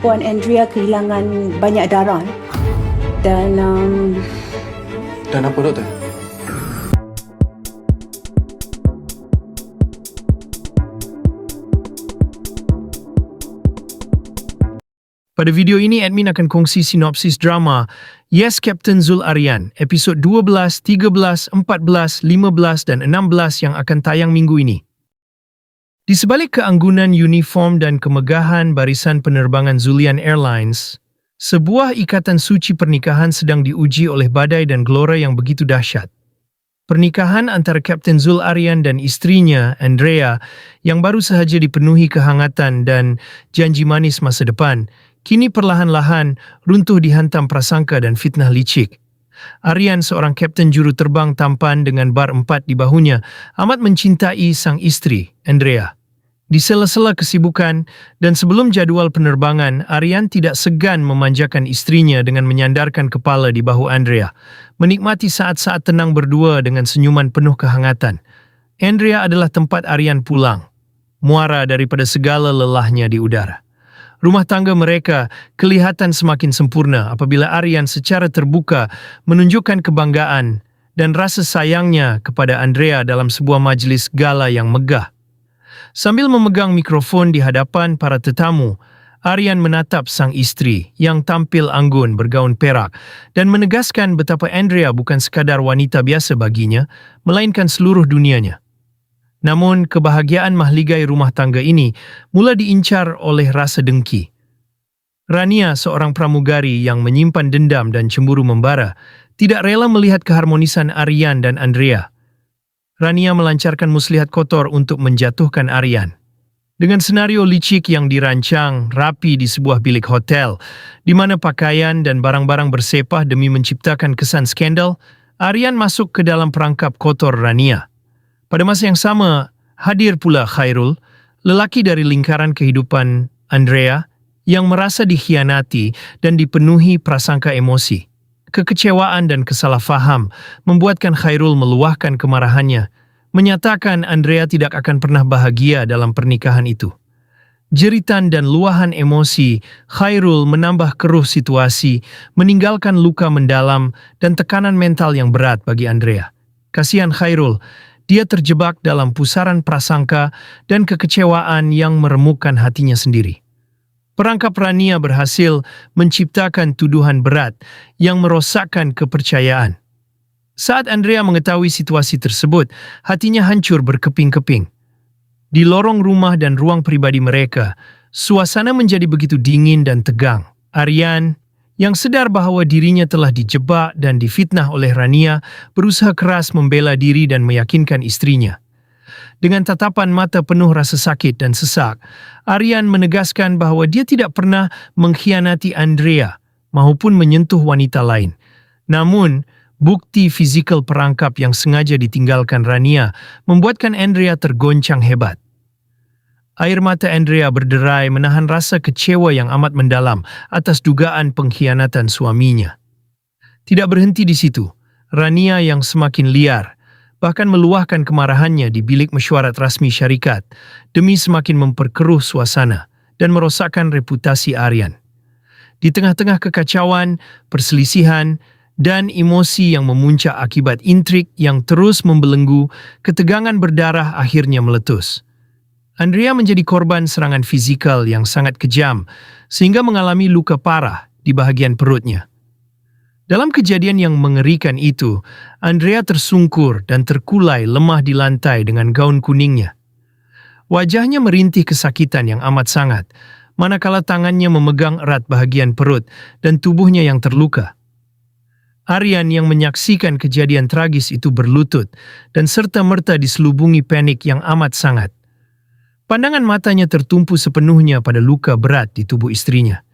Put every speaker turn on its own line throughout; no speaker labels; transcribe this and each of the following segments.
Puan Andrea kehilangan banyak darah dan
Dan apa doktor?
Pada video ini, admin akan kongsi sinopsis drama Yes Captain Zul Aryan, episod 12, 13, 14, 15 dan 16 yang akan tayang minggu ini. Di sebalik keanggunan uniform dan kemegahan barisan penerbangan Zulian Airlines, sebuah ikatan suci pernikahan sedang diuji oleh badai dan gelora yang begitu dahsyat. Pernikahan antara Kapten Zul Aryan dan istrinya, Andrea, yang baru sahaja dipenuhi kehangatan dan janji manis masa depan, kini perlahan-lahan runtuh dihantam prasangka dan fitnah licik. Aryan, seorang kapten juru terbang tampan dengan bar 4 di bahunya, amat mencintai sang istri, Andrea. Di sela-sela kesibukan dan sebelum jadwal penerbangan, Aryan tidak segan memanjakan istrinya dengan menyandarkan kepala di bahu Andrea, menikmati saat-saat tenang berdua dengan senyuman penuh kehangatan. Andrea adalah tempat Aryan pulang, muara daripada segala lelahnya di udara. Rumah tangga mereka kelihatan semakin sempurna apabila Aryan secara terbuka menunjukkan kebanggaan dan rasa sayangnya kepada Andrea dalam sebuah majlis gala yang megah. Sambil memegang mikrofon di hadapan para tetamu, Aryan menatap sang istri yang tampil anggun bergaun perak dan menegaskan betapa Andrea bukan sekadar wanita biasa baginya, melainkan seluruh dunianya. Namun, kebahagiaan mahligai rumah tangga ini mula diincar oleh rasa dengki. Rania, seorang pramugari yang menyimpan dendam dan cemburu membara, tidak rela melihat keharmonisan Aryan dan Andrea. Rania melancarkan muslihat kotor untuk menjatuhkan Aryan. Dengan senario licik yang dirancang rapi di sebuah bilik hotel, di mana pakaian dan barang-barang bersepah demi menciptakan kesan skandal, Aryan masuk ke dalam perangkap kotor Rania. Pada masa yang sama, hadir pula Khairul, lelaki dari lingkaran kehidupan Andrea, yang merasa dikhianati dan dipenuhi prasangka emosi. Kekecewaan dan kesalahfaham membuatkan Khairul meluahkan kemarahannya, menyatakan Andrea tidak akan pernah bahagia dalam pernikahan itu. Jeritan dan luahan emosi, Khairul menambah keruh situasi, meninggalkan luka mendalam dan tekanan mental yang berat bagi Andrea. Kasihan Khairul, dia terjebak dalam pusaran prasangka dan kekecewaan yang meremukkan hatinya sendiri. Perangkap Rania berhasil menciptakan tuduhan berat yang merosakkan kepercayaan. Saat Andrea mengetahui situasi tersebut, hatinya hancur berkeping-keping. Di lorong rumah dan ruang pribadi mereka, suasana menjadi begitu dingin dan tegang. Aryan, yang sedar bahwa dirinya telah dijebak dan difitnah oleh Rania, berusaha keras membela diri dan meyakinkan istrinya. Dengan tatapan mata penuh rasa sakit dan sesak, Aryan menegaskan bahwa dia tidak pernah mengkhianati Andrea maupun menyentuh wanita lain. Namun, bukti fizikal perangkap yang sengaja ditinggalkan Rania membuatkan Andrea tergoncang hebat. Air mata Andrea berderai menahan rasa kecewa yang amat mendalam atas dugaan pengkhianatan suaminya. Tidak berhenti di situ, Rania yang semakin liar bahkan meluahkan kemarahannya di bilik mesyuarat rasmi syarikat demi semakin memperkeruh suasana dan merosakkan reputasi Aryan. Di tengah-tengah kekacauan, perselisihan, dan emosi yang memuncak akibat intrik yang terus membelenggu, ketegangan berdarah akhirnya meletus. Andrea menjadi korban serangan fizikal yang sangat kejam, sehingga mengalami luka parah di bahagian perutnya. Dalam kejadian yang mengerikan itu, Andrea tersungkur dan terkulai lemah di lantai dengan gaun kuningnya. Wajahnya merintih kesakitan yang amat sangat, manakala tangannya memegang erat bahagian perut dan tubuhnya yang terluka. Aryan yang menyaksikan kejadian tragis itu berlutut dan serta-merta diselubungi panik yang amat sangat. Pandangan matanya tertumpu sepenuhnya pada luka berat di tubuh istrinya.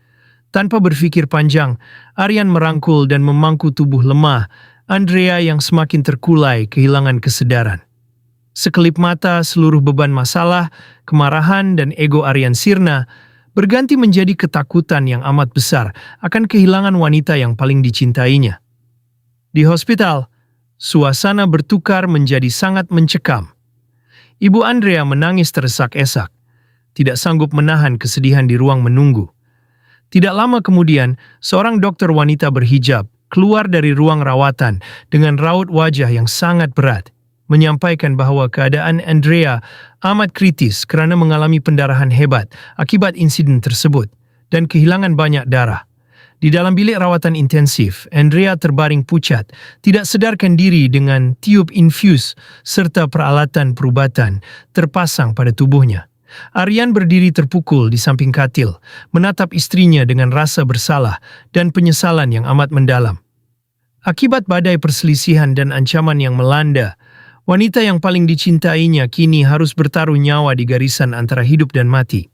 Tanpa berfikir panjang, Aryan merangkul dan memangku tubuh lemah Andrea yang semakin terkulai kehilangan kesedaran. Sekelip mata, seluruh beban masalah, kemarahan dan ego Aryan sirna berganti menjadi ketakutan yang amat besar akan kehilangan wanita yang paling dicintainya. Di hospital, suasana bertukar menjadi sangat mencekam. Ibu Andrea menangis teresak-esak, tidak sanggup menahan kesedihan di ruang menunggu. Tidak lama kemudian, seorang dokter wanita berhijab keluar dari ruang rawatan dengan raut wajah yang sangat berat, menyampaikan bahwa keadaan Andrea amat kritis kerana mengalami pendarahan hebat akibat insiden tersebut dan kehilangan banyak darah. Di dalam bilik rawatan intensif, Andrea terbaring pucat, tidak sedarkan diri dengan tiub infus serta peralatan perubatan terpasang pada tubuhnya. Aryan berdiri terpukul di samping katil, menatap istrinya dengan rasa bersalah dan penyesalan yang amat mendalam. Akibat badai perselisihan dan ancaman yang melanda, wanita yang paling dicintainya kini harus bertaruh nyawa di garisan antara hidup dan mati.